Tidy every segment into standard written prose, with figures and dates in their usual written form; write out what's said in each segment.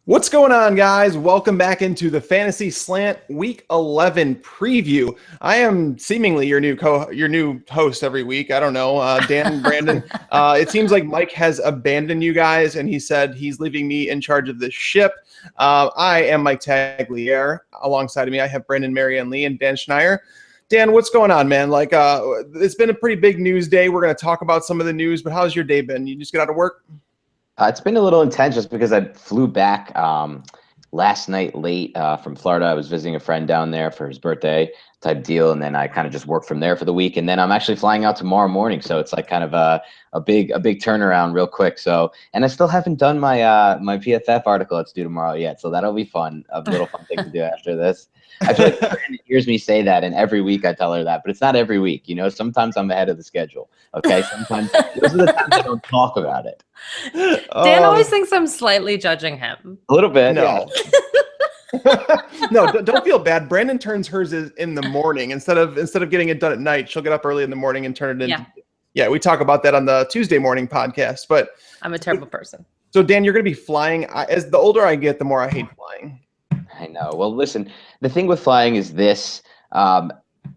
What's going on, guys? Welcome back into the Fantasy Slant Week 11 preview. I am seemingly your new host every week. I don't know, Dan, Brandon. It seems like Mike has abandoned you guys, and he said he's leaving me in charge of this ship. I am Mike Tagliere. Alongside of me, I have Brandon, Marianne, Lee, and Dan Schneier. Dan, what's going on, man? It's been a pretty big news day. We're going to talk about some of the news, but how's your day been? You just get out of work? It's been a little intense just because I flew back last night late from Florida. I was visiting a friend down there for his birthday type deal, and then I kind of just worked from there for the week. And then I'm actually flying out tomorrow morning, so it's like kind of a big turnaround real quick. So, and I still haven't done my my PFF article that's due tomorrow yet, so that'll be fun. A little fun thing to do after this. I feel like Brandon hears me say that, and every week I tell her that, but it's not every week. You know, sometimes I'm ahead of the schedule. Okay, sometimes those are the times I don't talk about it. Dan always thinks I'm slightly judging him. A little bit, no. Yeah. No, don't feel bad. Brandon turns hers in the morning instead of getting it done at night. She'll get up early in the morning and turn it in. Yeah, we talk about that on the Tuesday morning podcast. But I'm a terrible person. So Dan, you're going to be flying. As the older I get, the more I hate flying. I know. Well, listen, the thing with flying is this.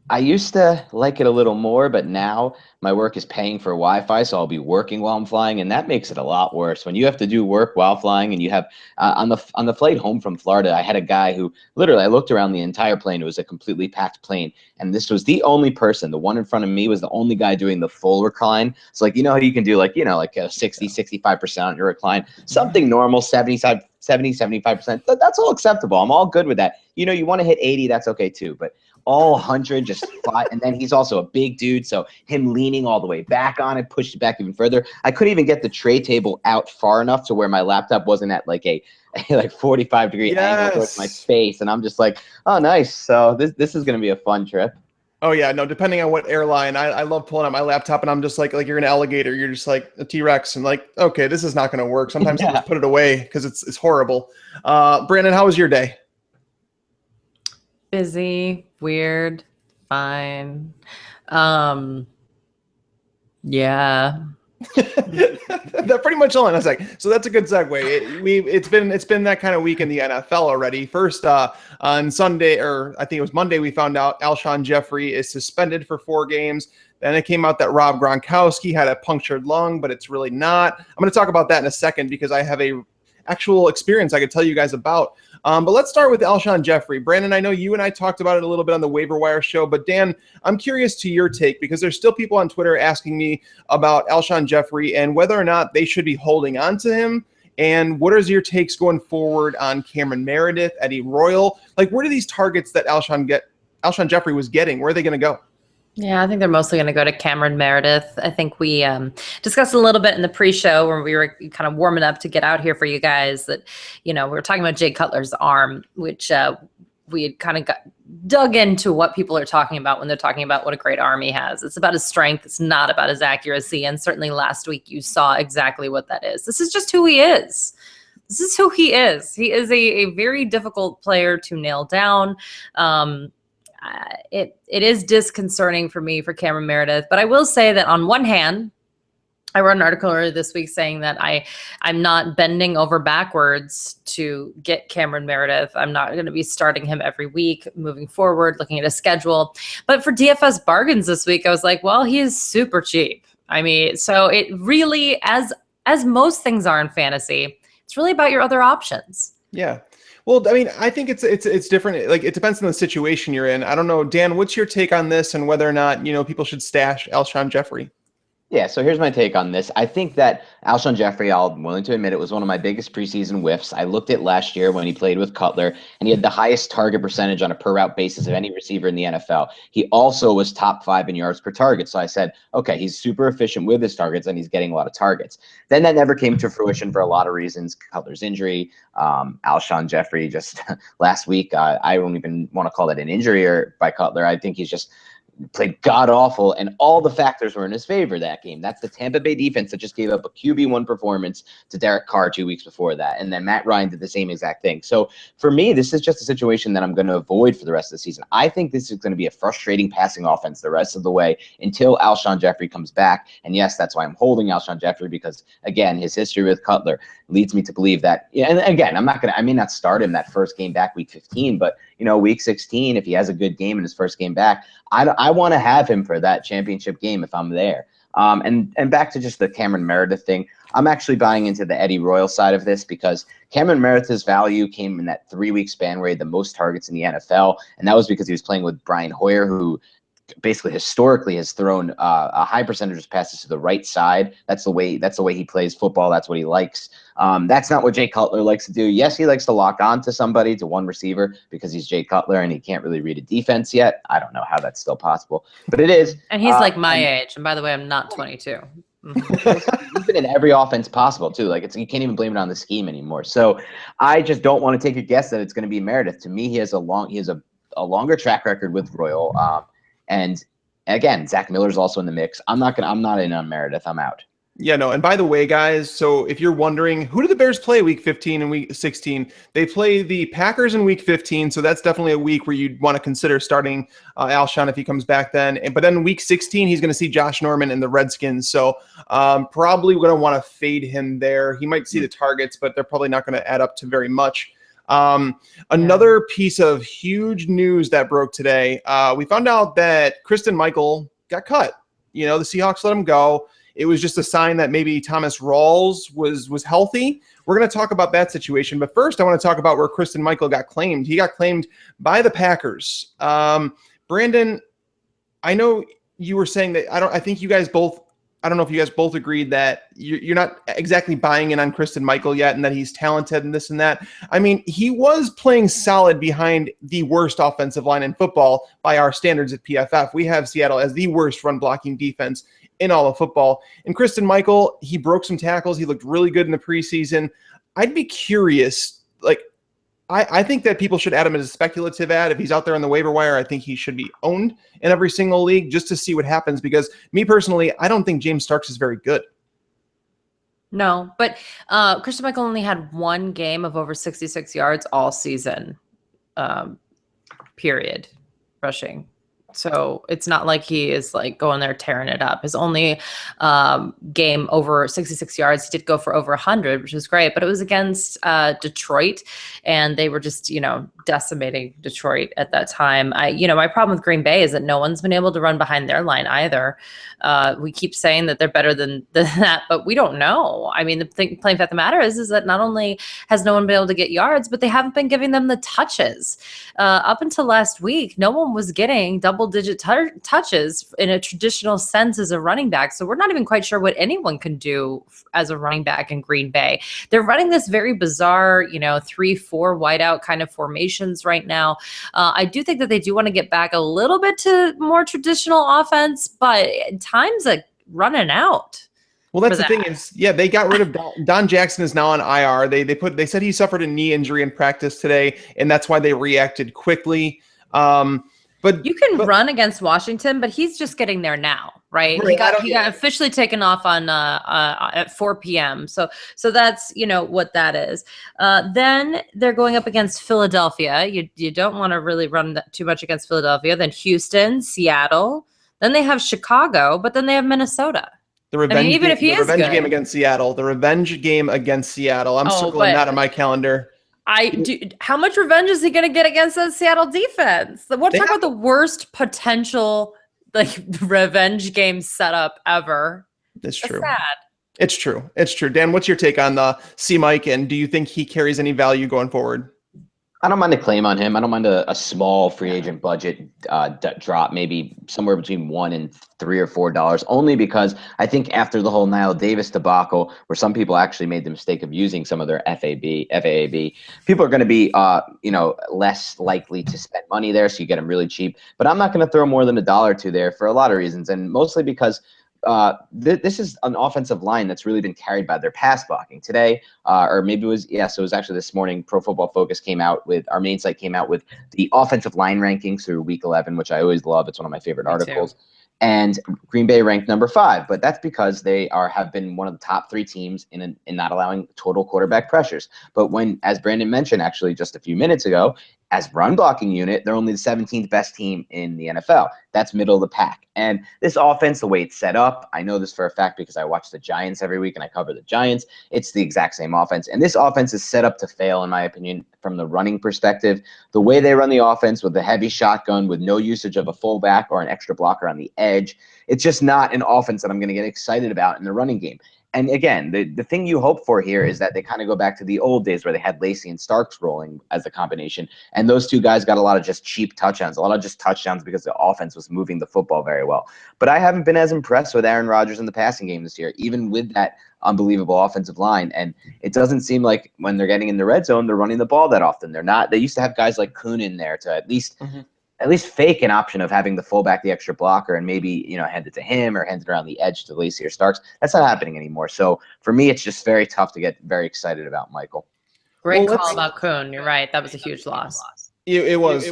I used to like it a little more, but now my work is paying for Wi-Fi, so I'll be working while I'm flying, and that makes it a lot worse. When you have to do work while flying, and you have on the flight home from Florida, I had a guy who literally I looked around the entire plane. It was a completely packed plane, and this was the only person. The one in front of me was the only guy doing the full recline. So like, you know how you can do like a 60, 65% on your recline, something normal, 70, 75%. That's all acceptable. I'm all good with that. You know, you want to hit 80, that's okay too, but all 100 just fly. And then he's also a big dude, so him leaning all the way back on it pushed it back even further. I couldn't even get the tray table out far enough to where my laptop wasn't at like a 45-degree angle towards my face. And I'm just like, oh, nice. So this is going to be a fun trip. Oh yeah, no, depending on what airline, I love pulling out my laptop and I'm just like you're an alligator, you're just like a T-Rex, and like, okay, this is not going to work. Sometimes I just put it away because it's horrible. Brandon, how was your day? Busy, weird, fine. Yeah. That pretty much all in a sec. So that's a good segue. It's been that kind of week in the NFL already. First, on Sunday, or I think it was Monday, we found out Alshon Jeffrey is suspended for 4 games. Then it came out that Rob Gronkowski had a punctured lung, but it's really not. I'm going to talk about that in a second because I have a actual experience I could tell you guys about. But let's start with Alshon Jeffrey. Brandon, I know you and I talked about it a little bit on the waiver wire show, but Dan, I'm curious to your take because there's still people on Twitter asking me about Alshon Jeffrey and whether or not they should be holding on to him. And what is your takes going forward on Cameron Meredith, Eddie Royal? Like, where do these targets that Alshon Jeffrey was getting, where are they going to go? Yeah, I think they're mostly going to go to Cameron Meredith. I think we discussed a little bit in the pre-show when we were kind of warming up to get out here for you guys that, you know, we were talking about Jay Cutler's arm, which we had kind of dug into what people are talking about when they're talking about what a great arm he has. It's about his strength. It's not about his accuracy. And certainly last week you saw exactly what that is. This is just who he is. This is who he is. He is a very difficult player to nail down. It is disconcerting for me for Cameron Meredith, but I will say that on one hand, I wrote an article earlier this week saying that I'm not bending over backwards to get Cameron Meredith. I'm not going to be starting him every week moving forward, looking at a schedule. But for DFS bargains this week, I was like, well, he is super cheap. I mean, so it really, as most things are in fantasy, it's really about your other options. Yeah. Well, I mean, I think it's different. Like, it depends on the situation you're in. I don't know, Dan, what's your take on this and whether or not, you know, people should stash Alshon Jeffrey? Yeah, so here's my take on this. I think that Alshon Jeffrey, I'm willing to admit, it was one of my biggest preseason whiffs. I looked at last year when he played with Cutler, and he had the highest target percentage on a per-route basis of any receiver in the NFL. He also was top 5 in yards per target. So I said, okay, he's super efficient with his targets, and he's getting a lot of targets. Then that never came to fruition for a lot of reasons. Cutler's injury, Alshon Jeffrey just last week, I don't even want to call it an injury by Cutler. I think he's just played god-awful, and all the factors were in his favor that game. That's the Tampa Bay defense that just gave up a QB1 performance to Derek Carr 2 weeks before that, and then Matt Ryan did the same exact thing. So for me, this is just a situation that I'm going to avoid for the rest of the season. I think this is going to be a frustrating passing offense the rest of the way until Alshon Jeffrey comes back, and yes, that's why I'm holding Alshon Jeffrey, because, again, his history with Cutler leads me to believe that, and again, I may not start him that first game back week 15, but, week 16, if he has a good game in his first game back, I want to have him for that championship game if I'm there. And back to just the Cameron Meredith thing, I'm actually buying into the Eddie Royal side of this, because Cameron Meredith's value came in that 3-week span where he had the most targets in the NFL, and that was because he was playing with Brian Hoyer, who basically historically has thrown a high percentage of passes to the right side. That's the way he plays football. That's what he likes. That's not what Jay Cutler likes to do. Yes, he likes to lock on to somebody, to one receiver, because he's Jay Cutler and he can't really read a defense yet. I don't know how that's still possible, but it is. And he's like my age. And by the way, I'm not 22. He's been in every offense possible too. Like, you can't even blame it on the scheme anymore. So I just don't want to take a guess that it's going to be Meredith. To me, he has a longer track record with Royal. And again, Zach Miller's also in the mix. I'm not in on Meredith. I'm out. Yeah, no. And by the way, guys, so if you're wondering, who do the Bears play week 15 and week 16? They play the Packers in week 15. So that's definitely a week where you'd want to consider starting Alshon if he comes back then. But then week 16, he's going to see Josh Norman and the Redskins. So probably going to want to fade him there. He might see the targets, but they're probably not going to add up to very much. Another piece of huge news that broke today, we found out that Kristen Michael got cut. The Seahawks let him go. It was just a sign that maybe Thomas Rawls was healthy. We're going to talk about that situation. But first, I want to talk about where Kristen Michael got claimed. He got claimed by the Packers. Brandon, I know you were saying that I don't know if you guys both agreed that you're not exactly buying in on Kristen Michael yet and that he's talented and this and that. I mean, he was playing solid behind the worst offensive line in football by our standards at PFF. We have Seattle as the worst run blocking defense in all of football. And Kristen Michael, he broke some tackles. He looked really good in the preseason. I'd be curious, I think that people should add him as a speculative ad. If he's out there on the waiver wire, I think he should be owned in every single league just to see what happens, because me personally, I don't think James Starks is very good. No, but Christian Michael only had one game of over 66 yards all season, period, rushing. So it's not like he is going there tearing it up. His only game over 66 yards, he did go for over 100, which was great, but it was against Detroit, and they were just, decimating Detroit at that time. My problem with Green Bay is that no one's been able to run behind their line either. We keep saying that they're better than that, but we don't know. I mean, the plain fact of the matter is that not only has no one been able to get yards, but they haven't been giving them the touches. Up until last week, no one was getting double-digit touches in a traditional sense as a running back. So we're not even quite sure what anyone can do as a running back in Green Bay. They're running this very bizarre, 3-4 wideout kind of formations right now. I do think that they do want to get back a little bit to more traditional offense, but time's running out. Well, that's the thing is, they got rid of Don Jackson is now on IR. They said he suffered a knee injury in practice today, and that's why they reacted quickly. But you can run against Washington, but he's just getting there now, right? He got officially taken off on at 4 p.m. So that's what that is. Then they're going up against Philadelphia. You don't want to really run too much against Philadelphia. Then Houston, Seattle. Then they have Chicago, but then they have Minnesota. The revenge game against Seattle. The revenge game against Seattle. I'm circling that on my calendar. How much revenge is he going to get against that Seattle defense? We're talking about the worst potential revenge game setup ever. It's true. Sad. It's true. It's true. Dan, what's your take on the C-Mike, and do you think he carries any value going forward? I don't mind a claim on him. I don't mind a small free agent budget drop, maybe somewhere between $1 and $3 or $4, only because I think after the whole Niall Davis debacle, where some people actually made the mistake of using some of their FAAB, people are going to be less likely to spend money there, so you get them really cheap. But I'm not going to throw more than $1 or $2 there for a lot of reasons, and mostly because this is an offensive line that's really been carried by their pass blocking today, or maybe it was, so it was actually this morning. Pro Football Focus came out with, our main site came out with the offensive line rankings through week 11, which I always love. It's one of my favorite articles. And Green Bay ranked number 5, but that's because they have been one of the top 3 teams in not allowing total quarterback pressures. But when, as Brandon mentioned actually just a few minutes ago, as run blocking unit, they're only the 17th best team in the NFL. That's middle of the pack. And this offense, the way it's set up, I know this for a fact because I watch the Giants every week and I cover the Giants. It's the exact same offense. And this offense is set up to fail, in my opinion, from the running perspective. The way they run the offense with the heavy shotgun, with no usage of a fullback or an extra blocker on the edge, it's just not an offense that I'm going to get excited about in the running game. And again, the thing you hope for here is that they kind of go back to the old days where they had Lacy and Starks rolling as a combination. And those two guys got a lot of just cheap touchdowns, because the offense was moving the football very well. But I haven't been as impressed with Aaron Rodgers in the passing game this year, even with that unbelievable offensive line. And it doesn't seem like when they're getting in the red zone, they're running the ball that often. They used to have guys like Kuhn in there to at least fake an option of having the fullback, the extra blocker, and maybe, hand it to him or hand it around the edge to Lacy or Starks. That's not happening anymore. So for me, it's just very tough to get very excited about Michael. Great call about Kuhn. You're right. That was a huge loss. It was.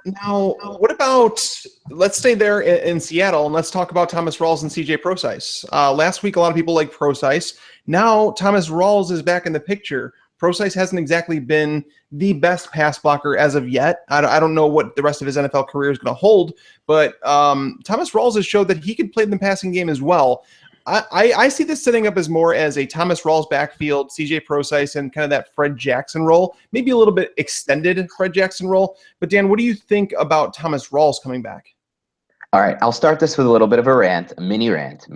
Now, what about, let's stay there in Seattle, and let's talk about Thomas Rawls and CJ Procise. Last week, a lot of people like Procise. Now, Thomas Rawls is back in the picture. Procise hasn't exactly been the best pass blocker as of yet. I don't know what the rest of his NFL career is going to hold, but Thomas Rawls has showed that he can play in the passing game as well. I see this setting up as more as a Thomas Rawls backfield, CJ Procise, and kind of that Fred Jackson role, maybe a little bit extended Fred Jackson role. But Dan, what do you think about Thomas Rawls coming back? All right, I'll start this with a little bit of a rant, a mini rant.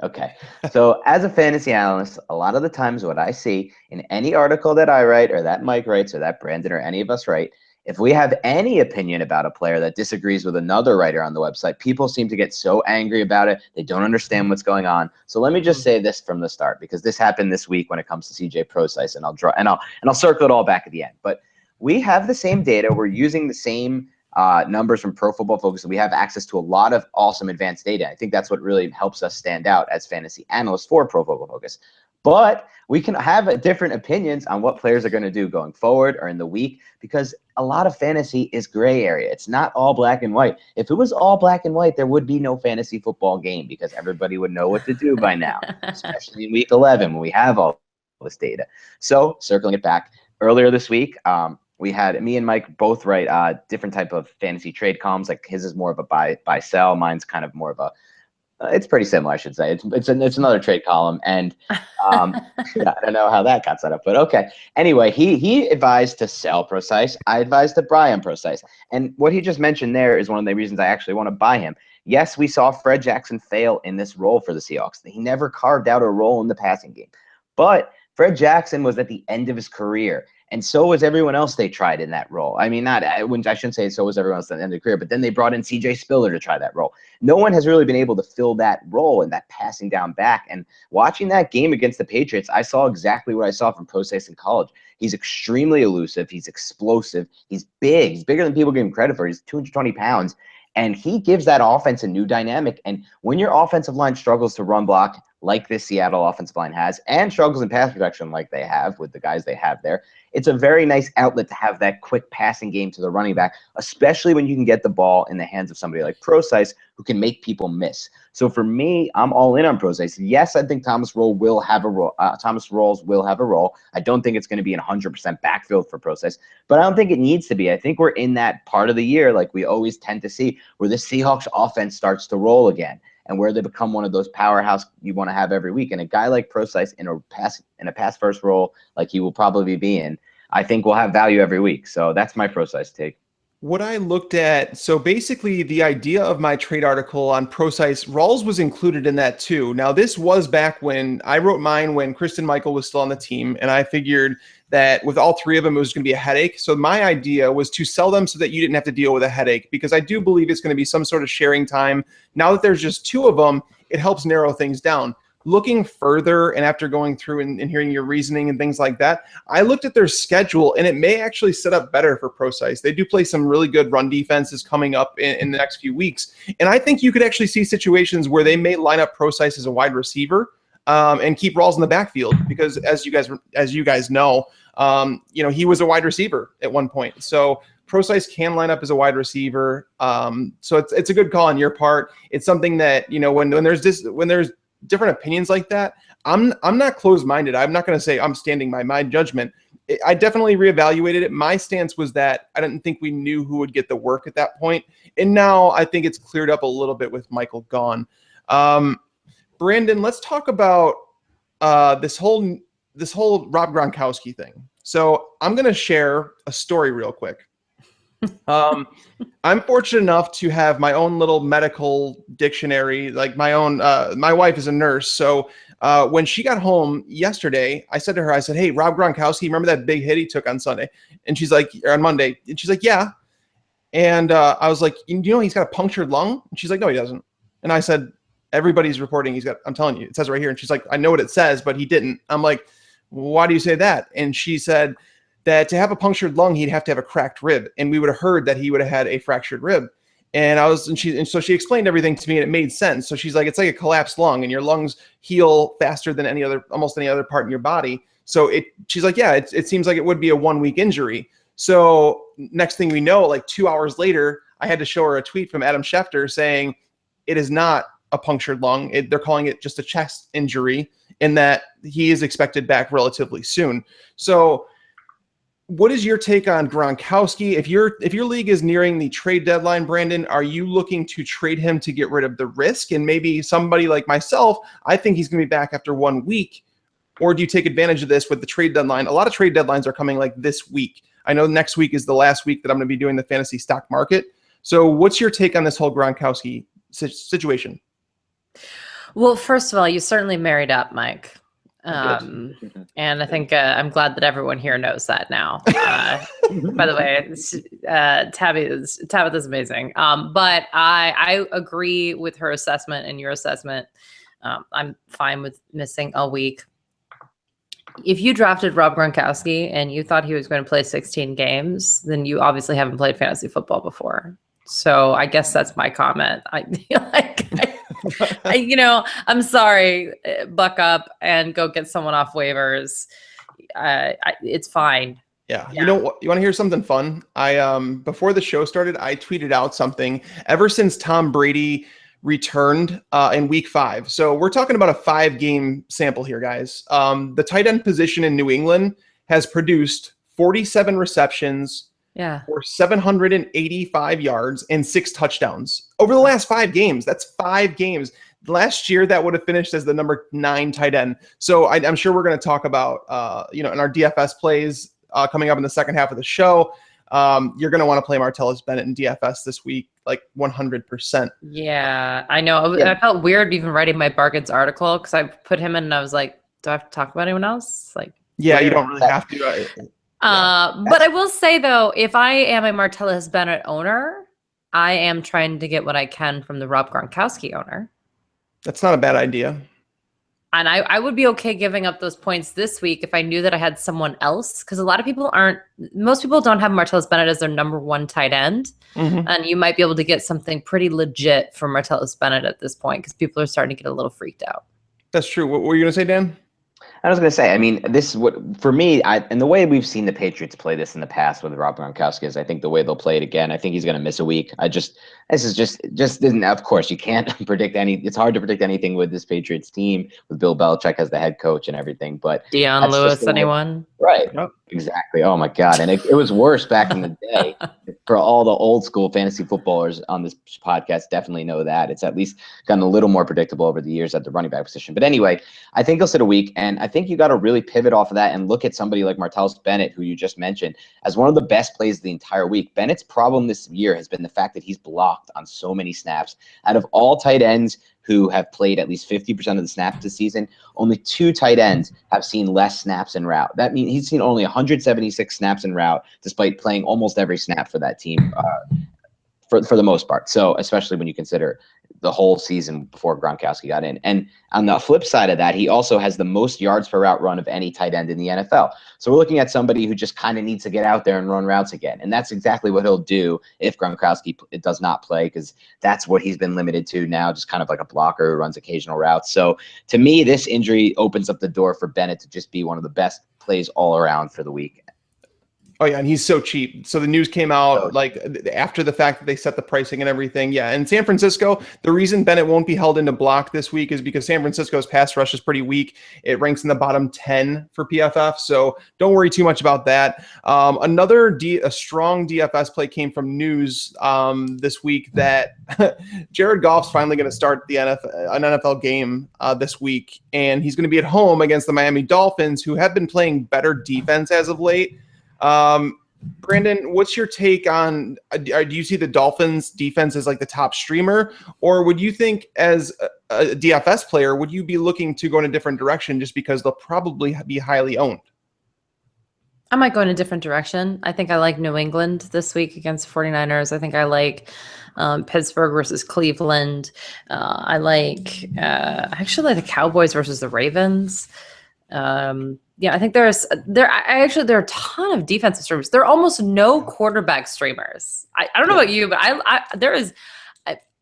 Okay, so as a fantasy analyst, a lot of the times what I see in any article that I write or that Mike writes or that Brandon or any of us write, if we have any opinion about a player that disagrees with another writer on the website, people seem to get so angry about it. They don't understand what's going on. So let me just say this from the start, because this happened this week when it comes to CJ Procise, and I'll circle it all back at the end. But we have the same data. We're using the same numbers from Pro Football Focus, and we have access to a lot of awesome advanced data. I think that's what really helps us stand out as fantasy analysts for Pro Football Focus. But we can have different opinions on what players are going to do going forward or in the week, because a lot of fantasy is gray area. It's not all black and white. If it was all black and white, there would be no fantasy football game, because everybody would know what to do by now, especially in week 11 when we have all this data. So circling it back, earlier this week, we had me and Mike both write different type of fantasy trade columns. Like his is more of a buy sell. Mine's kind of more of a it's pretty similar, I should say. It's another trade column, and I don't know how that got set up, but okay. Anyway, he advised to sell Procise. I advised to buy him Procise, and what he just mentioned there is one of the reasons I actually want to buy him. Yes, we saw Fred Jackson fail in this role for the Seahawks. He never carved out a role in the passing game, but Fred Jackson was at the end of his career. And so was everyone else they tried in that role. I mean, I shouldn't say so was everyone else at the end of the career, but then they brought in CJ Spiller to try that role. No one has really been able to fill that role and that passing down back. And watching that game against the Patriots, I saw exactly what I saw from Procise in college. He's extremely elusive. He's explosive. He's big. He's bigger than people give him credit for. He's 220 pounds. And he gives that offense a new dynamic. And when your offensive line struggles to run block like this Seattle offensive line has, and struggles in pass protection like they have with the guys they have there, it's a very nice outlet to have that quick passing game to the running back, especially when you can get the ball in the hands of somebody like Procise who can make people miss. So for me, I'm all in on Procise. Yes, I think Thomas Rawls will have a role. I don't think it's going to be an 100% backfield for Procise, but I don't think it needs to be. I think we're in that part of the year, like we always tend to see, where the Seahawks offense starts to roll again, and where they become one of those powerhouse you want to have every week. And a guy like Procise in a pass first role, like he will probably be in, I think will have value every week. So that's my Procise take. What I looked at, so basically the idea of my trade article on Procise, Rawls was included in that too. Now this was back when I wrote mine when Kristen Michael was still on the team, and I figured that with all three of them, it was going to be a headache. So my idea was to sell them so that you didn't have to deal with a headache, because I do believe it's going to be some sort of sharing time. Now that there's just two of them, it helps narrow things down. looking further and after going through and hearing your reasoning and things like that, I looked at their schedule and it may actually set up better for ProSize. They do play some really good run defenses coming up in the next few weeks. And I think you could actually see situations where they may line up ProSize as a wide receiver and keep Rawls in the backfield because as you guys know, he was a wide receiver at one point. So ProSize can line up as a wide receiver. So it's a good call on your part. It's something that, when there's different opinions like that, I'm not closed-minded. I'm not going to say I'm standing by my judgment. I definitely reevaluated it. My stance was that I didn't think we knew who would get the work at that point. And now I think it's cleared up a little bit with Michael gone. Brandon, let's talk about this whole Rob Gronkowski thing. So I'm going to share a story real quick. I'm fortunate enough to have my own little medical dictionary, like my own. My wife is a nurse, so when she got home yesterday, I said to her, "Hey, Rob Gronkowski, remember that big hit he took on Sunday?" And she's like, or on Monday, and she's like, "Yeah." And I was like, he's got a punctured lung?" And she's like, "No, he doesn't." And I said, "Everybody's reporting he's got. I'm telling you, it says right here." And she's like, "I know what it says, but he didn't." I'm like, "Why do you say that?" And she said that to have a punctured lung, he'd have to have a cracked rib, and we would have heard that he would have had a fractured rib. And so she explained everything to me, and it made sense. So she's like, it's like a collapsed lung, and your lungs heal faster than almost any other part in your body. So she's like, yeah, it seems like it would be a 1-week injury. So next thing we know, like 2 hours later, I had to show her a tweet from Adam Schefter saying it is not a punctured lung. They're calling it just a chest injury, and that he is expected back relatively soon. So what is your take on Gronkowski? If your league is nearing the trade deadline, Brandon, are you looking to trade him to get rid of the risk? And maybe somebody like myself, I think he's going to be back after 1 week. Or do you take advantage of this with the trade deadline? A lot of trade deadlines are coming like this week. I know next week is the last week that I'm going to be doing the fantasy stock market. So what's your take on this whole Gronkowski situation? Well, first of all, you certainly married up, Mike. And I think I'm glad that everyone here knows that now. By the way, Tabitha is amazing. But I agree with her assessment and your assessment. I'm fine with missing a week. If you drafted Rob Gronkowski and you thought he was going to play 16 games, then you obviously haven't played fantasy football before. So I guess that's my comment. I feel like I'm sorry, buck up and go get someone off waivers. It's fine. Yeah. You know what? You want to hear something fun? I before the show started, I tweeted out something. Ever since Tom Brady returned in week 5. So we're talking about a 5-game sample here, guys. The tight end position in New England has produced 47 receptions for 785 yards and 6 touchdowns over the last 5 games. That's 5 games. Last year, that would have finished as the number 9 tight end. So I'm sure we're going to talk about, in our DFS plays coming up in the second half of the show. You're going to want to play Martellus Bennett in DFS this week, like 100%. Yeah, I know. Yeah. I felt weird even writing my bargains article because I put him in and I was like, do I have to talk about anyone else? Like, yeah, you don't really have to. But I will say, though, if I am a Martellus Bennett owner, I am trying to get what I can from the Rob Gronkowski owner. That's not a bad idea. And I would be okay giving up those points this week if I knew that I had someone else. Because a lot of people most people don't have Martellus Bennett as their number 1 tight end. Mm-hmm. And you might be able to get something pretty legit for Martellus Bennett at this point because people are starting to get a little freaked out. That's true. What were you going to say, Dan? I was going to say, I mean, this is what, for me, and the way we've seen the Patriots play this in the past with Rob Gronkowski is I think the way they'll play it again, I think he's going to miss a week. This is just isn't, of course, you can't predict it's hard to predict anything with this Patriots team with Bill Belichick as the head coach and everything. But Deion Lewis, anyone? Right. Yep. Exactly. Oh my God. And it was worse back in the day. For all the old school fantasy footballers on this podcast, definitely know that. It's at least gotten a little more predictable over the years at the running back position. But anyway, I think he'll sit a week. And I think you got to really pivot off of that and look at somebody like Martellus Bennett, who you just mentioned, as one of the best plays of the entire week. Bennett's problem this year has been the fact that he's blocked on so many snaps. Out of all tight ends who have played at least 50% of the snaps this season, only 2 tight ends have seen less snaps en route. That means he's seen only 176 snaps en route, despite playing almost every snap for that team for the most part. So especially when you consider the whole season before Gronkowski got in. And on the flip side of that, he also has the most yards per route run of any tight end in the NFL. So we're looking at somebody who just kind of needs to get out there and run routes again. And that's exactly what he'll do if Gronkowski does not play, because that's what he's been limited to now, just kind of like a blocker who runs occasional routes. So to me, this injury opens up the door for Bennett to just be one of the best plays all around for the week. Oh yeah, and he's so cheap. So the news came out like after the fact that they set the pricing and everything. Yeah, and San Francisco, the reason Bennett won't be held into block this week is because San Francisco's pass rush is pretty weak. It ranks in the bottom 10 for PFF, so don't worry too much about that. A strong DFS play came from news this week that Jared Goff's finally going to start an NFL game this week, and he's going to be at home against the Miami Dolphins, who have been playing better defense as of late. Brandon, what's your take on, do you see the Dolphins defense as like the top streamer, or would you think as a DFS player, would you be looking to go in a different direction just because they'll probably be highly owned? I might go in a different direction. I think I like New England this week against 49ers. I think I like Pittsburgh versus Cleveland. I actually like the Cowboys versus the Ravens. Yeah, I think there are a ton of defensive streamers. There are almost no quarterback streamers. I don't know about you, but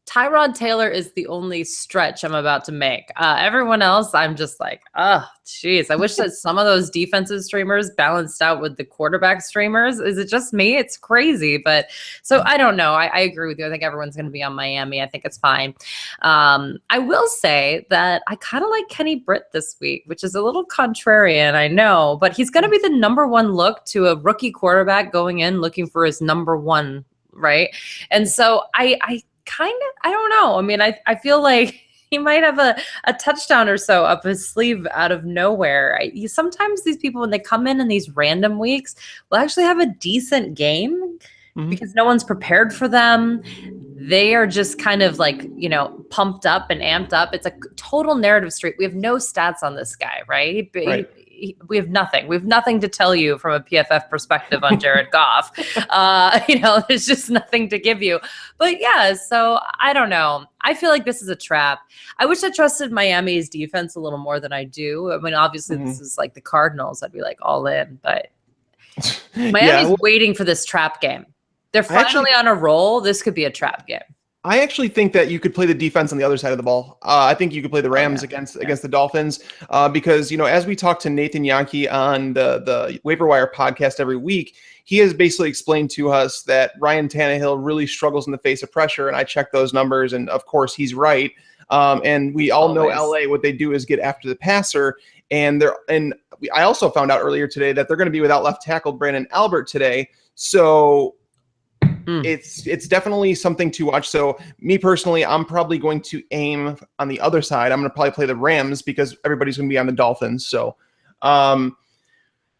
Tyrod Taylor is the only stretch I'm about to make. Everyone else, I'm just like, oh, geez. I wish that some of those defensive streamers balanced out with the quarterback streamers. Is it just me? It's crazy. But so I don't know. I agree with you. I think everyone's going to be on Miami. I think it's fine. I will say that I kind of like Kenny Britt this week, which is a little contrarian, I know. But he's going to be the number one look to a rookie quarterback going in looking for his number one, right? And so I don't know. I mean, I feel like he might have a touchdown or so up his sleeve out of nowhere. Sometimes these people, when they come in these random weeks, will actually have a decent game because no one's prepared for them. They are just kind of like, pumped up and amped up. It's a total narrative streak. We have no stats on this guy, right? We have nothing. We have nothing to tell you from a PFF perspective on Jared Goff. There's just nothing to give you. But yeah, so I don't know. I feel like this is a trap. I wish I trusted Miami's defense a little more than I do. I mean, obviously this is like the Cardinals. I'd be like all in, but Miami's waiting for this trap game. They're finally on a roll. This could be a trap game. I actually think that you could play the defense on the other side of the ball. I think you could play the Rams against the Dolphins because, as we talk to Nathan Yankee on the Waiver Wire podcast every week, he has basically explained to us that Ryan Tannehill really struggles in the face of pressure. And I checked those numbers, and of course he's right. And we all know LA, what they do is get after the passer. And I also found out earlier today that they're going to be without left tackle Brandon Albert today. So it's definitely something to watch. So me personally, I'm probably going to aim on the other side. I'm going to probably play the Rams because everybody's going to be on the Dolphins. So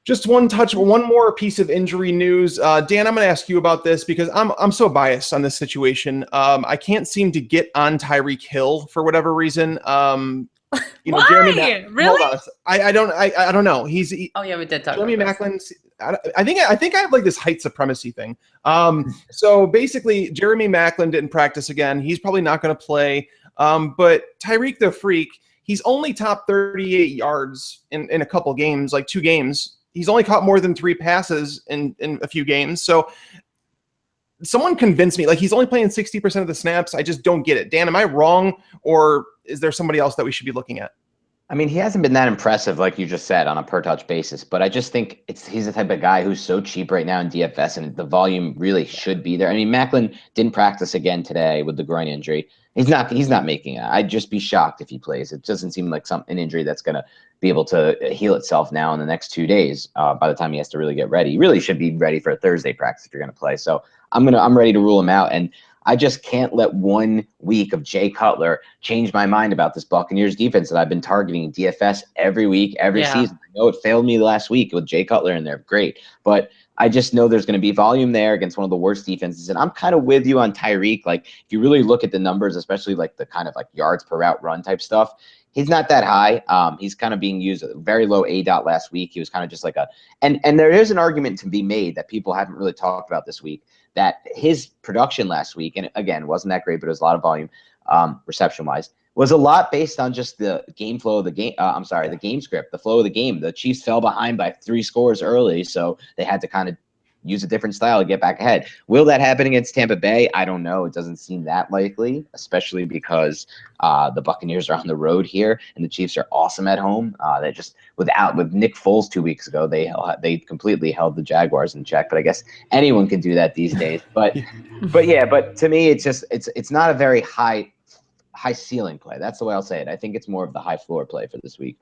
just one more piece of injury news. Dan, I'm going to ask you about this because I'm so biased on this situation. I can't seem to get on Tyreek Hill for whatever reason. Why? Jeremy really? Hold on. I don't know. We did talk Jeremy about Maclin's. I think I have like this height supremacy thing. So basically, Jeremy Maclin didn't practice again. He's probably not going to play. But Tyreek the Freak, he's only top 38 yards in a couple games, like 2 games. He's only caught more than 3 passes in a few games. So someone convinced me, like he's only playing 60% of the snaps. I just don't get it. Dan, am I wrong, or is there somebody else that we should be looking at? I mean, he hasn't been that impressive, like you just said, on a per-touch basis. But I just think he's the type of guy who's so cheap right now in DFS, and the volume really should be there. I mean, Maclin didn't practice again today with the groin injury. He's not making it. I'd just be shocked if he plays. It doesn't seem like an injury that's going to be able to heal itself now in the next 2 days. By the time he has to really get ready, he really should be ready for a Thursday practice if you're going to play. So I'm ready to rule him out. And I just can't let 1 week of Jay Cutler change my mind about this Buccaneers defense that I've been targeting DFS every week, every season. I know it failed me last week with Jay Cutler in there. Great. But I just know there's going to be volume there against one of the worst defenses. And I'm kind of with you on Tyreek. Like, if you really look at the numbers, especially like the kind of like yards per route run type stuff, he's not that high. He's kind of being used very low ADOT last week. He was kind of just like and there is an argument to be made that people haven't really talked about this week, that his production last week, and again, wasn't that great, but it was a lot of volume, reception wise, was a lot based on just the game flow of the game. The game script, the flow of the game. The Chiefs fell behind by 3 scores early, so they had to kind of use a different style to get back ahead. Will that happen against Tampa Bay? I don't know. It doesn't seem that likely, especially because the Buccaneers are on the road here, and the Chiefs are awesome at home. They just with Nick Foles 2 weeks ago, they completely held the Jaguars in check. But I guess anyone can do that these days. But to me, it's not a very high ceiling play. That's the way I'll say it. I think it's more of the high floor play for this week.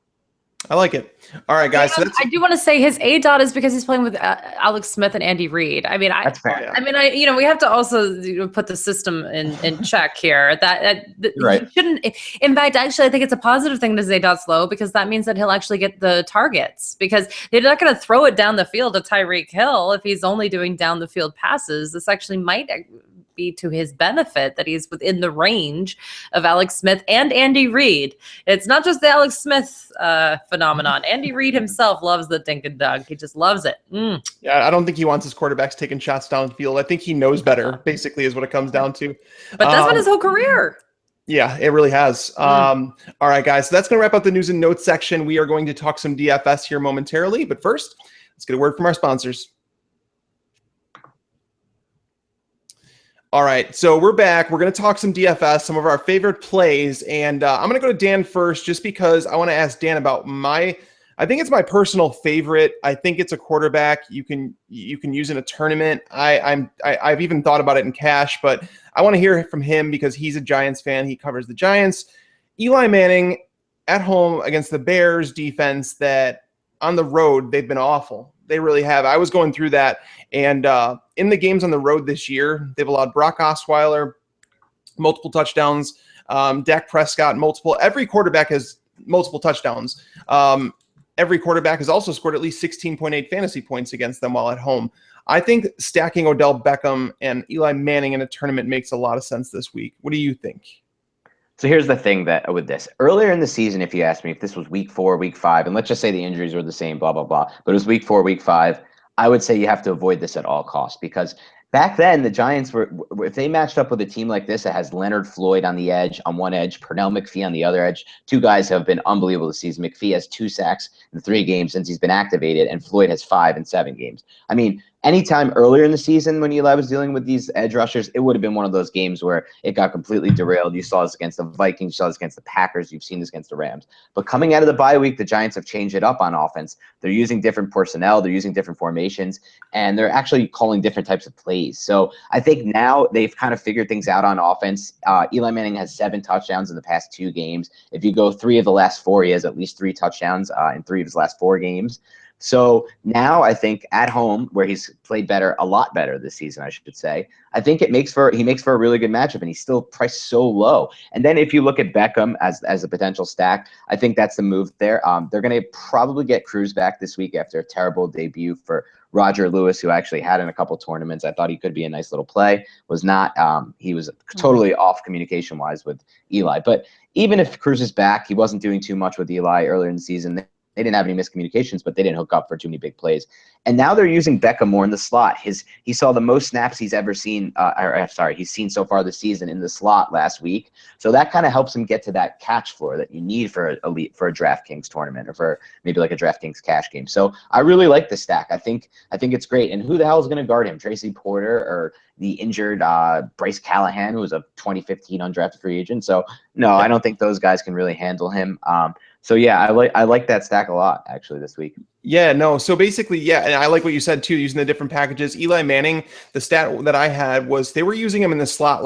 I like it. All right, guys. So I do want to say his ADOT is because he's playing with Alex Smith and Andy Reid. I mean, that's fair. I mean, we have to also put the system in check here. That right. He shouldn't. In fact, actually, I think it's a positive thing that his ADOT's low, because that means that he'll actually get the targets, because they're not going to throw it down the field to Tyreek Hill if he's only doing down the field passes. This actually might be to his benefit that he's within the range of Alex Smith and Andy Reid. It's not just the Alex Smith phenomenon. Andy Reid himself loves the dink and dunk. He just loves it. Yeah, I don't think he wants his quarterbacks taking shots downfield. I think he knows better, basically, is what it comes down to. But that's been his whole career. Yeah, it really has. All right, guys. So that's going to wrap up the news and notes section. We are going to talk some DFS here momentarily. But first, let's get a word from our sponsors. All right, so we're back. We're going to talk some DFS, some of our favorite plays, and I'm going to go to Dan first, just because I want to ask Dan about I think it's my personal favorite. I think it's a quarterback you can use in a tournament. I've even thought about it in cash, but I want to hear from him because he's a Giants fan. He covers the Giants. Eli Manning at home against the Bears defense that on the road, they've been awful. They really have. I was going through that. And in the games on the road this year, they've allowed Brock Osweiler multiple touchdowns, Dak Prescott multiple. Every quarterback has multiple touchdowns. Every quarterback has also scored at least 16.8 fantasy points against them while at home. I think stacking Odell Beckham and Eli Manning in a tournament makes a lot of sense this week. What do you think? So here's the thing that with this. Earlier in the season, if you asked me if this was week 4, week 5, and let's just say the injuries were the same, blah, blah, blah, but it was week 4, week 5, I would say you have to avoid this at all costs, because back then the Giants were, if they matched up with a team like this that has Leonard Floyd on the edge, on one edge, Pernell McPhee on the other edge, 2 guys who have been unbelievable this season. McPhee has 2 sacks in 3 games since he's been activated, and Floyd has 5 in 7 games. I mean, anytime earlier in the season when Eli was dealing with these edge rushers, it would have been one of those games where it got completely derailed. You saw this against the Vikings, you saw this against the Packers, you've seen this against the Rams. But coming out of the bye week, the Giants have changed it up on offense. They're using different personnel, they're using different formations, and they're actually calling different types of plays. So I think now they've kind of figured things out on offense. Eli Manning has 7 touchdowns in the past 2 games. If you go 3 of the last 4, he has at least 3 touchdowns in 3 of his last 4 games. So now I think at home, where he's played a lot better this season, I should say, I think he makes for a really good matchup, and he's still priced so low. And then if you look at Beckham as a potential stack, I think that's the move there. They're going to probably get Cruz back this week after a terrible debut for Roger Lewis, who actually had in a couple tournaments. I thought he could be a nice little play. Was not. He was totally off communication-wise with Eli. But even if Cruz is back, he wasn't doing too much with Eli earlier in the season. They didn't have any miscommunications, but they didn't hook up for too many big plays. And now they're using Beckham more in the slot. He saw the most snaps he's ever seen. He's seen so far this season in the slot last week. So that kind of helps him get to that catch floor that you need for a DraftKings tournament, or for maybe like a DraftKings cash game. So I really like the stack. I think it's great. And who the hell is going to guard him? Tracy Porter or the injured Bryce Callahan, who was a 2015 undrafted free agent? So no, I don't think those guys can really handle him. So yeah, I like that stack a lot actually this week. Yeah, no. So basically, yeah, and I like what you said too, using the different packages. Eli Manning, the stat that I had was they were using him in the slot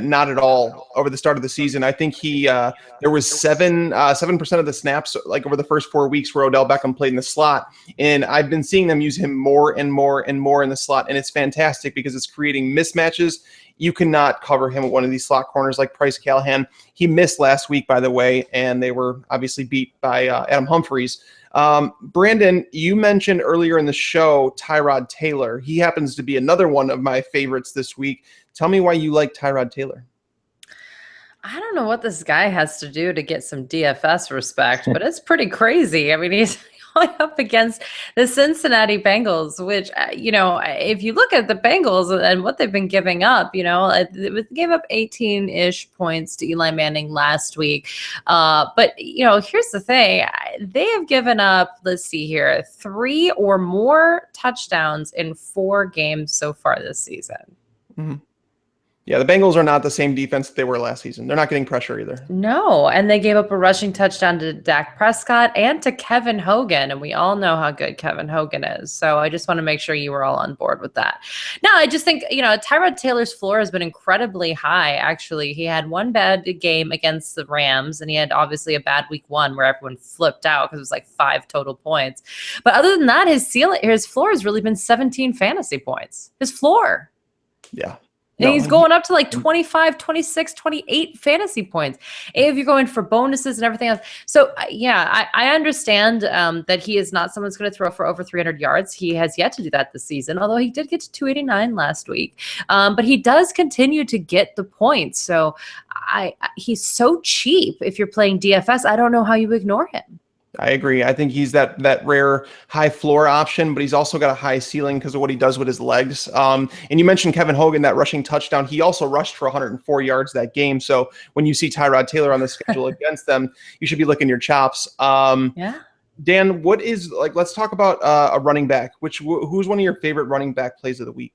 not at all over the start of the season. I think there was 7% of the snaps like over the first 4 weeks where Odell Beckham played in the slot, and I've been seeing them use him more and more and more in the slot, and it's fantastic because it's creating mismatches. You cannot cover him at one of these slot corners like Bryce Callahan. He missed last week, by the way, and they were obviously beat by Adam Humphries. Brandon, you mentioned earlier in the show Tyrod Taylor. He happens to be another one of my favorites this week. Tell me why you like Tyrod Taylor. I don't know what this guy has to do to get some DFS respect, but it's pretty crazy. I mean, he's going up against the Cincinnati Bengals, which, if you look at the Bengals and what they've been giving up, they gave up 18-ish points to Eli Manning last week. But here's the thing. They have given up, let's see here, 3 or more touchdowns in 4 games so far this season. Mm-hmm. Yeah, the Bengals are not the same defense that they were last season. They're not getting pressure either. No, and they gave up a rushing touchdown to Dak Prescott and to Kevin Hogan, and we all know how good Kevin Hogan is. So I just want to make sure you were all on board with that. Now, I just think, Tyrod Taylor's floor has been incredibly high, actually. He had one bad game against the Rams, and he had obviously a bad week 1 where everyone flipped out because it was like 5 total points. But other than that, his floor has really been 17 fantasy points. His floor. Yeah. And he's going up to like 25, 26, 28 fantasy points if you're going for bonuses and everything else. So, I understand that he is not someone who's going to throw for over 300 yards. He has yet to do that this season, although he did get to 289 last week. But he does continue to get the points. So he's so cheap if you're playing DFS. I don't know how you ignore him. I agree. I think he's that rare high floor option, but he's also got a high ceiling because of what he does with his legs. And you mentioned Kevin Hogan, that rushing touchdown. He also rushed for 104 yards that game. So when you see Tyrod Taylor on the schedule against them, you should be licking your chops. Dan, let's talk about a running back. Who's one of your favorite running back plays of the week?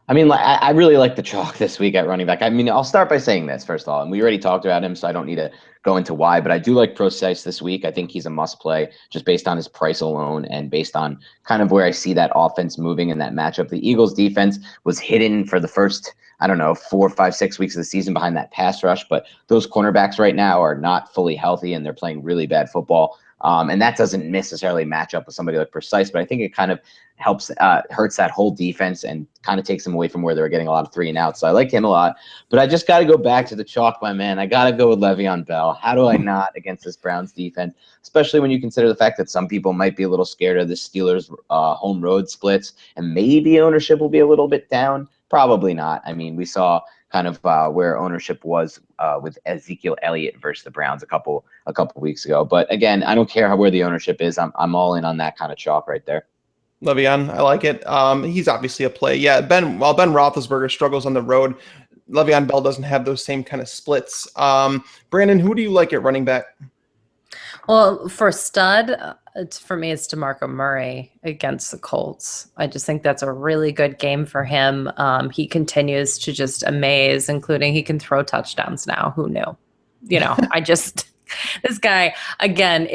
I mean, I really like the chalk this week at running back. I mean, I'll start by saying this, first of all, and we already talked about him, so I don't need to go into why, but I do like Process this week. I think he's a must play just based on his price alone and based on kind of where I see that offense moving in that matchup. The Eagles defense was hidden for the first, 4, 5, 6 weeks of the season behind that pass rush, but those cornerbacks right now are not fully healthy and they're playing really bad football. And that doesn't necessarily match up with somebody like Precise, but I think it kind of hurts that whole defense and kind of takes them away from where they were getting a lot of 3 and outs. So I like him a lot, but I just got to go back to the chalk, my man. I got to go with Le'Veon Bell. How do I not against this Browns defense, especially when you consider the fact that some people might be a little scared of the Steelers home road splits and maybe ownership will be a little bit down. Probably not. I mean, we saw kind of where ownership was with Ezekiel Elliott versus the Browns a couple weeks ago. But again, I don't care where the ownership is. I'm all in on that kind of chalk right there. Le'Veon, I like it. He's obviously a play. Yeah, while Ben Roethlisberger struggles on the road, Le'Veon Bell doesn't have those same kind of splits. Brandon, who do you like at running back? Well, for stud, for me, it's DeMarco Murray against the Colts. I just think that's a really good game for him. He continues to just amaze, including he can throw touchdowns now. Who knew? This guy, again,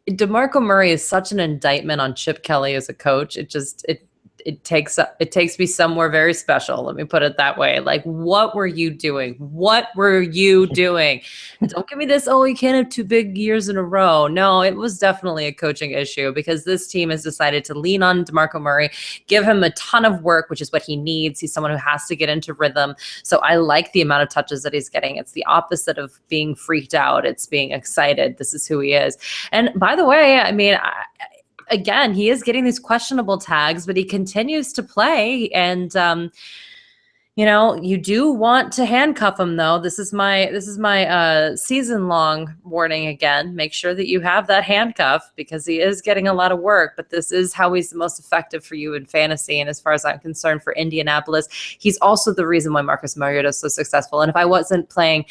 DeMarco Murray is such an indictment on Chip Kelly as a coach. It takes me somewhere very special. Let me put it that way. Like, what were you doing? What were you doing? Don't give me this, you can't have 2 big years in a row. No, it was definitely a coaching issue because this team has decided to lean on DeMarco Murray, give him a ton of work, which is what he needs. He's someone who has to get into rhythm. So I like the amount of touches that he's getting. It's the opposite of being freaked out. It's being excited. This is who he is. And by the way, I mean, again, he is getting these questionable tags, but he continues to play. And, you do want to handcuff him, though. This is my season-long warning again. Make sure that you have that handcuff because he is getting a lot of work, but this is how he's the most effective for you in fantasy. And as far as I'm concerned for Indianapolis, he's also the reason why Marcus Mariota is so successful. And if I wasn't playing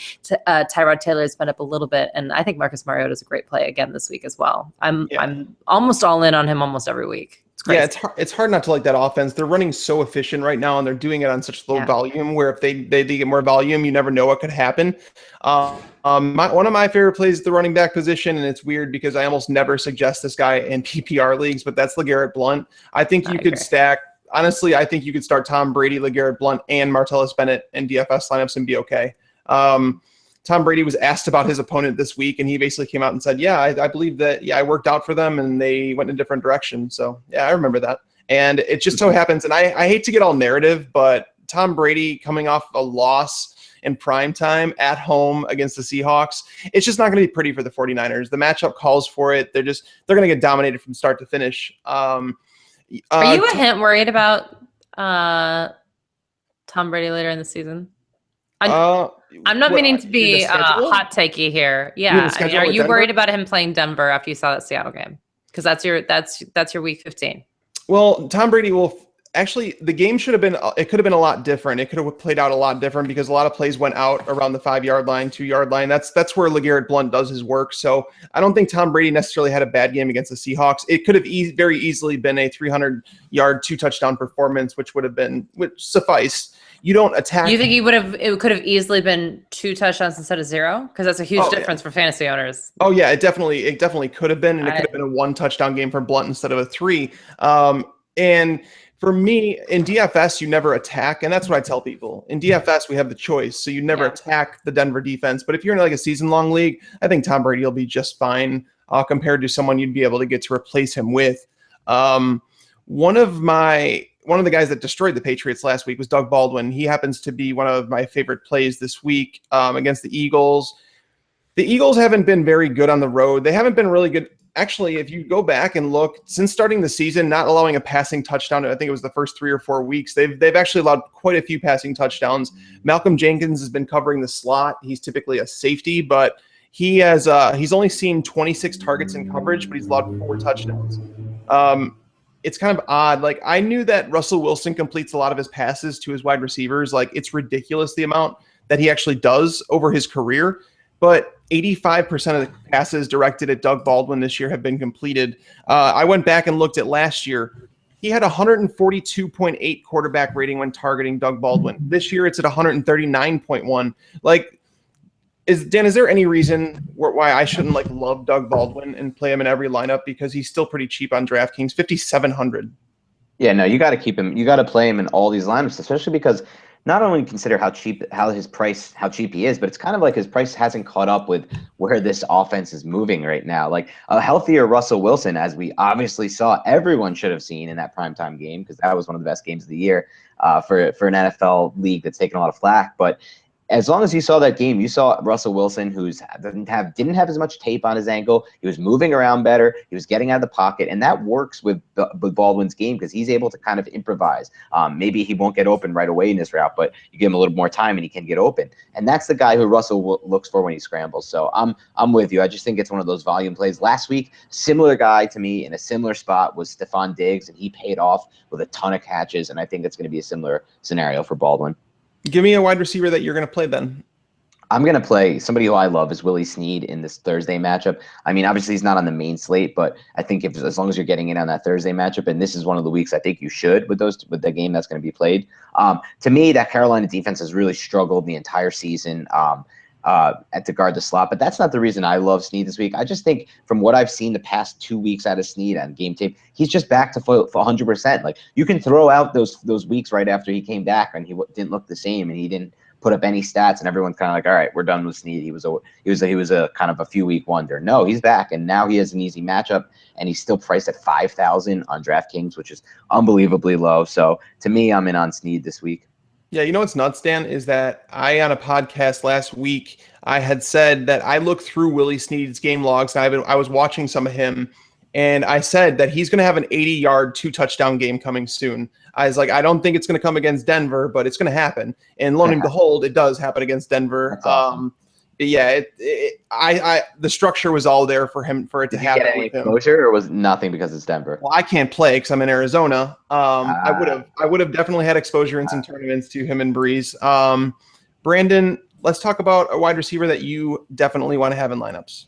Tyrod Taylor, it's been up a little bit. And I think Marcus Mariota is a great play again this week as well. I'm almost all in on him almost every week. Yeah, it's hard not to like that offense. They're running so efficient right now, and they're doing it on such low volume where if they get more volume, you never know what could happen. One of my favorite plays is the running back position, and it's weird because I almost never suggest this guy in PPR leagues, but that's LeGarrette Blount. I think you could stack – honestly, I think you could start Tom Brady, LeGarrette Blount, and Martellus Bennett in DFS lineups and be okay. Tom Brady was asked about his opponent this week, and he basically came out and said, I believe that, I worked out for them, and they went in a different direction. So, I remember that. And it just so happens, and I hate to get all narrative, but Tom Brady coming off a loss in prime time at home against the Seahawks, it's just not going to be pretty for the 49ers. The matchup calls for it. They're going to get dominated from start to finish. Are you a hint worried about Tom Brady later in the season? I'm not meaning to be schedule? hot takey here. You mean the Yeah, schedule are with you Denver? worried about him playing Denver after you saw that Seattle game? Because that's your week 15. Well, Tom Brady will actually. The game should have been. It could have been a lot different. It could have played out a lot different because a lot of plays went out around the 5-yard line, 2-yard line. That's where LeGarrette Blount does his work. So I don't think Tom Brady necessarily had a bad game against the Seahawks. It could have very easily been a 300-yard, 2-touchdown performance, which suffice. You don't attack. You think it could have easily been 2 touchdowns instead of 0? Because that's a huge difference for fantasy owners. Oh yeah, it definitely could have been, and it could have been a 1-touchdown game from Blount instead of a 3. And for me, in DFS, you never attack, and that's what I tell people. In DFS, we have the choice, so you never attack the Denver defense. But if you're in like a season-long league, I think Tom Brady will be just fine compared to someone you'd be able to get to replace him with. One of the guys that destroyed the Patriots last week was Doug Baldwin. He happens to be one of my favorite plays this week against the Eagles. The Eagles haven't been very good on the road. They haven't been really good. Actually, if you go back and look, since starting the season, not allowing a passing touchdown, I think it was the first 3 or 4 weeks, they've actually allowed quite a few passing touchdowns. Malcolm Jenkins has been covering the slot. He's typically a safety, but he's only seen 26 targets in coverage, but he's allowed 4 touchdowns. It's kind of odd. Like, I knew that Russell Wilson completes a lot of his passes to his wide receivers. Like, it's ridiculous the amount that he actually does over his career. But 85% of the passes directed at Doug Baldwin this year have been completed. I went back and looked at last year. He had 142.8 quarterback rating when targeting Doug Baldwin. This year, it's at 139.1. Like, is there any reason why I shouldn't love Doug Baldwin and play him in every lineup, because he's still pretty cheap on DraftKings, 5,700. Yeah, no, you got to keep him. You got to play him in all these lineups, especially because not only consider how cheap he is, but it's kind of like his price hasn't caught up with where this offense is moving right now. Like a healthier Russell Wilson, as we obviously saw, everyone should have seen in that primetime game, because that was one of the best games of the year for an NFL league that's taken a lot of flack. But as long as you saw that game, you saw Russell Wilson, who's didn't have as much tape on his ankle. He was moving around better. He was getting out of the pocket, and that works with Baldwin's game because he's able to kind of improvise. Maybe he won't get open right away in this route, but you give him a little more time and he can get open. And that's the guy who Russell looks for when he scrambles. So I'm with you. I just think it's one of those volume plays. Last week, similar guy to me in a similar spot was Stephon Diggs, and he paid off with a ton of catches. And I think it's going to be a similar scenario for Baldwin. Give me a wide receiver that you're going to play then. I'm going to play somebody who I love is Willie Snead in this Thursday matchup. I mean, obviously he's not on the main slate, but I think as long as you're getting in on that Thursday matchup, and this is one of the weeks I think you should with the game that's going to be played. To me, that Carolina defense has really struggled the entire season to guard the slot, but that's not the reason I love Snead this week. I just think from what I've seen the past 2 weeks out of Snead on game tape, he's just back to 100%. Like, you can throw out those weeks right after he came back and he didn't look the same and he didn't put up any stats, and everyone's kind of like, all right, we're done with Snead. He was a kind of a few week wonder. No, he's back, and now he has an easy matchup, and he's still priced at 5,000 on DraftKings, which is unbelievably low. So to me, I'm in on Snead this week. Yeah, you know what's nuts, Dan, is that I, on a podcast last week, I had said that I looked through Willie Snead's game logs, and I was watching some of him, and I said that he's going to have an 80-yard, 2-touchdown game coming soon. I was like, I don't think it's going to come against Denver, but it's going to happen. And lo and behold, it does happen against Denver. Awesome. Yeah, the structure was all there for it to happen. Did you get any exposure, or was nothing because it's Denver? Well, I can't play because I'm in Arizona. I would have definitely had exposure in some tournaments to him and Breeze. Brandon, let's talk about a wide receiver that you definitely want to have in lineups.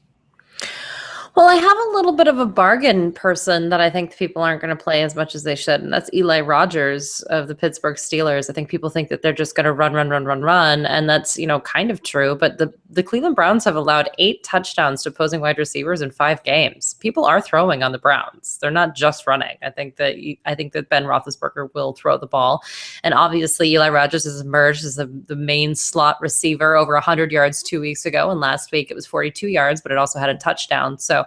Well, I have a little bit of a bargain person that I think people aren't going to play as much as they should, and that's Eli Rogers of the Pittsburgh Steelers. I think people think that they're just going to run, and that's, kind of true. But the Cleveland Browns have allowed 8 touchdowns to opposing wide receivers in 5 games. People are throwing on the Browns. They're not just running. I think that Ben Roethlisberger will throw the ball, and obviously Eli Rogers has emerged as the main slot receiver, over 100 yards 2 weeks ago, and last week it was 42 yards, but it also had a touchdown. So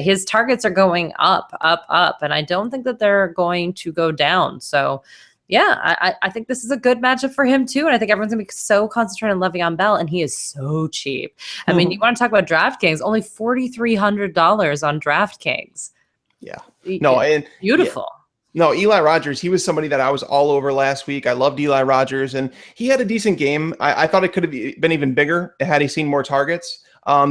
his targets are going up, and I don't think that they're going to go down. So, yeah, I think this is a good matchup for him too, and I think everyone's going to be so concentrated on Le'Veon Bell, and he is so cheap. I mean, you want to talk about DraftKings, only $4,300 on DraftKings. Yeah. No, and beautiful. No, Eli Rogers, he was somebody that I was all over last week. I loved Eli Rogers, and he had a decent game. I thought it could have been even bigger had he seen more targets.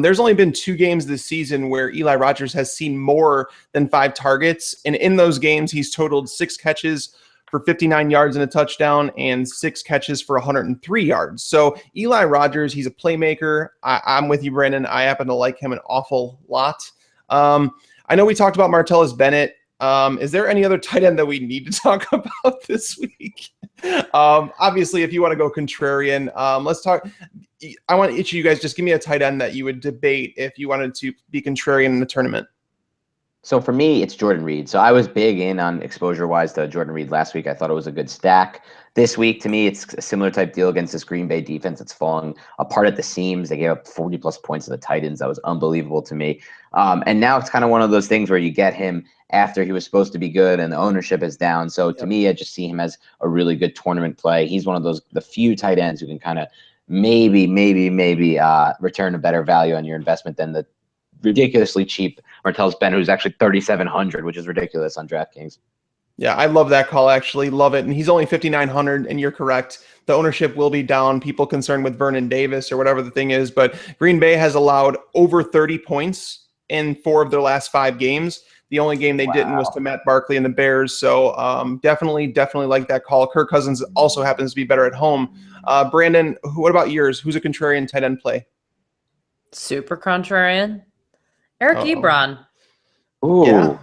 There's only been 2 games this season where Eli Rogers has seen more than 5 targets, and in those games, he's totaled 6 catches for 59 yards and a touchdown and 6 catches for 103 yards. So Eli Rogers, he's a playmaker. I'm with you, Brandon. I happen to like him an awful lot. I know we talked about Martellus Bennett. Is there any other tight end that we need to talk about this week? Obviously, if you want to go contrarian, let's talk. I want each of you guys just give me a tight end that you would debate if you wanted to be contrarian in the tournament. So for me, it's Jordan Reed. So I was big in on exposure-wise to Jordan Reed last week. I thought it was a good stack. This week, to me, it's a similar type deal against this Green Bay defense. It's falling apart at the seams. They gave up 40-plus points to the Titans. That was unbelievable to me. And now it's kind of one of those things where you get him after he was supposed to be good and the ownership is down. So to me, I just see him as a really good tournament play. He's one of the few tight ends who can kind of maybe return a better value on your investment than the ridiculously cheap Martellus Bennett, who's actually 3,700, which is ridiculous on DraftKings. Yeah, I love that call, actually. Love it. And he's only 5,900, and you're correct. The ownership will be down. People concerned with Vernon Davis or whatever the thing is. But Green Bay has allowed over 30 points in 4 of their last 5 games. The only game they didn't was to Matt Barkley and the Bears. So definitely like that call. Kirk Cousins also happens to be better at home. Brandon, what about yours? Who's a contrarian tight end play? Super contrarian. Eric Ebron. Ooh.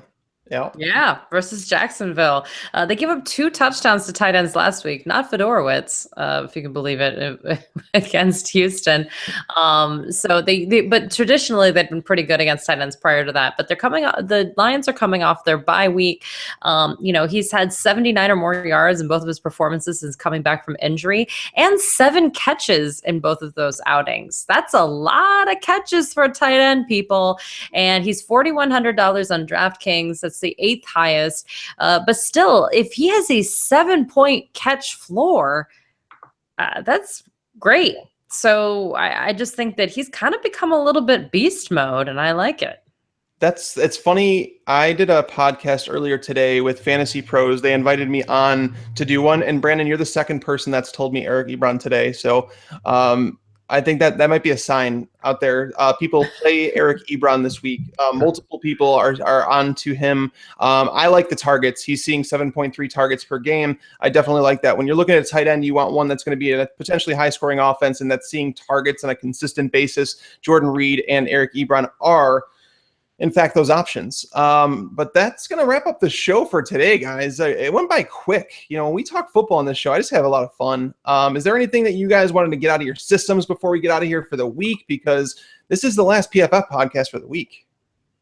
Yeah, versus Jacksonville. They gave up 2 touchdowns to tight ends last week, not Fedorowicz, if you can believe it, against Houston. So but traditionally they've been pretty good against tight ends prior to that. But the Lions are coming off their bye week. He's had 79 or more yards in both of his performances since coming back from injury, and 7 catches in both of those outings. That's a lot of catches for a tight end, people. And he's $4,100 on DraftKings. That's the 8th highest. But still, if he has a 7-point catch floor, that's great. So I just think that he's kind of become a little bit beast mode, and I like it. It's funny. I did a podcast earlier today with Fantasy Pros. They invited me on to do one. And Brandon, you're the second person that's told me Eric Ebron today. So I think that might be a sign out there. People play Eric Ebron this week. Multiple people are on to him. I like the targets. He's seeing 7.3 targets per game. I definitely like that. When you're looking at a tight end, you want one that's going to be a potentially high-scoring offense and that's seeing targets on a consistent basis. Jordan Reed and Eric Ebron are, in fact, those options. But that's going to wrap up the show for today, guys. It went by quick. When we talk football on this show, I just have a lot of fun. Is there anything that you guys wanted to get out of your systems before we get out of here for the week? Because this is the last PFF podcast for the week.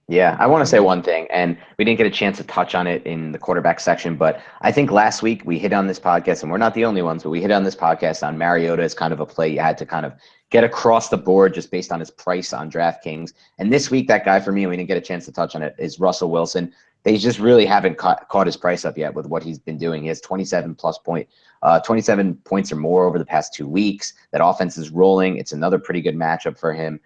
Yeah, I want to say one thing, and we didn't get a chance to touch on it in the quarterback section, but I think last week we hit on this podcast, and we're not the only ones, but we hit on this podcast on Mariota as kind of a play you had to kind of get across the board just based on his price on DraftKings. And this week, that guy for me, and we didn't get a chance to touch on it, is Russell Wilson. They just really haven't caught his price up yet with what he's been doing. He has 27 points or more over the past 2 weeks. That offense is rolling. It's another pretty good matchup for him.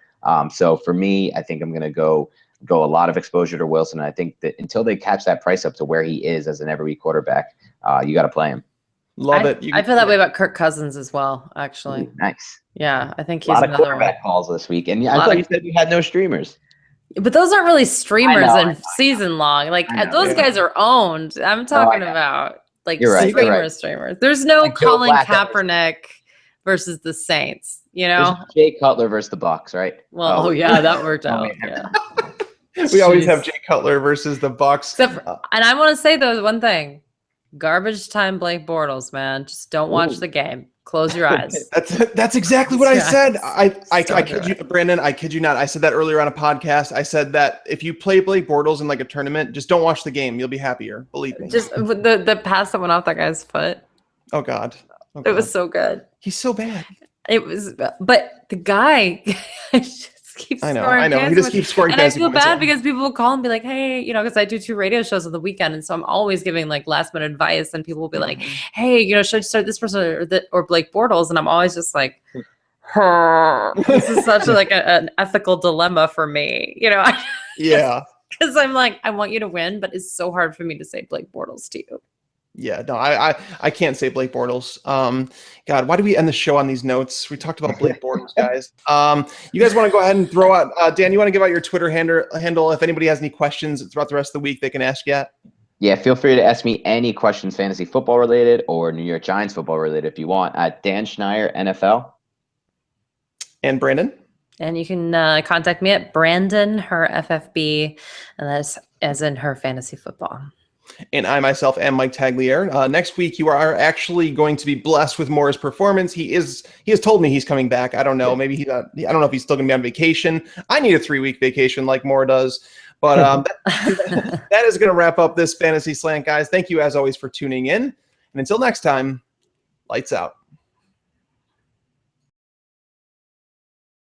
So for me, I think I'm going to go a lot of exposure to Wilson. And I think that until they catch that price up to where he is as an every week quarterback, you got to play him. Love it. I feel that way about Kirk Cousins as well, actually. Nice. Yeah, I think he's a lot of another quarterback calls this week. And I thought you said you had no streamers. But those aren't really streamers and season long. Like those guys are owned. I'm talking about like streamers. There's no like Colin Kaepernick versus the Saints, There's Jay Cutler versus the Bucks, right? Well, yeah, that worked out. Yeah. We always have Jay Cutler versus the Bucks. And I want to say though one thing. Garbage time Blake Bortles, man. Just don't watch the game. Close your eyes. That's exactly what I said. I kid you, Brandon. I kid you not. I said that earlier on a podcast. I said that if you play Blake Bortles in like a tournament, just don't watch the game. You'll be happier. Believe me. Just the pass that went off that guy's foot. Oh God. It was so good. He's so bad. It was, but the guy keeps I know. He just keeps scoring. And I feel bad because people will call and be like, hey, because I do 2 radio shows on the weekend. And so I'm always giving like last minute advice. And people will be like, hey, should I start this person or Blake Bortles? And I'm always just like, this is such like an ethical dilemma for me. Yeah. Because I'm like, I want you to win, but it's so hard for me to say Blake Bortles to you. Yeah, no, I can't say Blake Bortles. God, why do we end the show on these notes? We talked about Blake Bortles, guys. You guys want to go ahead and throw out, Dan, you want to give out your Twitter handle? If anybody has any questions throughout the rest of the week, they can ask you at. Yeah, feel free to ask me any questions, fantasy football related or New York Giants football related if you want, at Dan Schneier NFL. And Brandon? And you can contact me at Brandon, her FFB, and that's as in her fantasy football. And I myself am Mike Tagliere. Next week, you are actually going to be blessed with Moore's performance. He has told me he's coming back. I don't know. Maybe I don't know if he's still going to be on vacation. I need a 3-week vacation like Moore does. But that is going to wrap up this Fantasy Slant, guys. Thank you, as always, for tuning in. And until next time, lights out.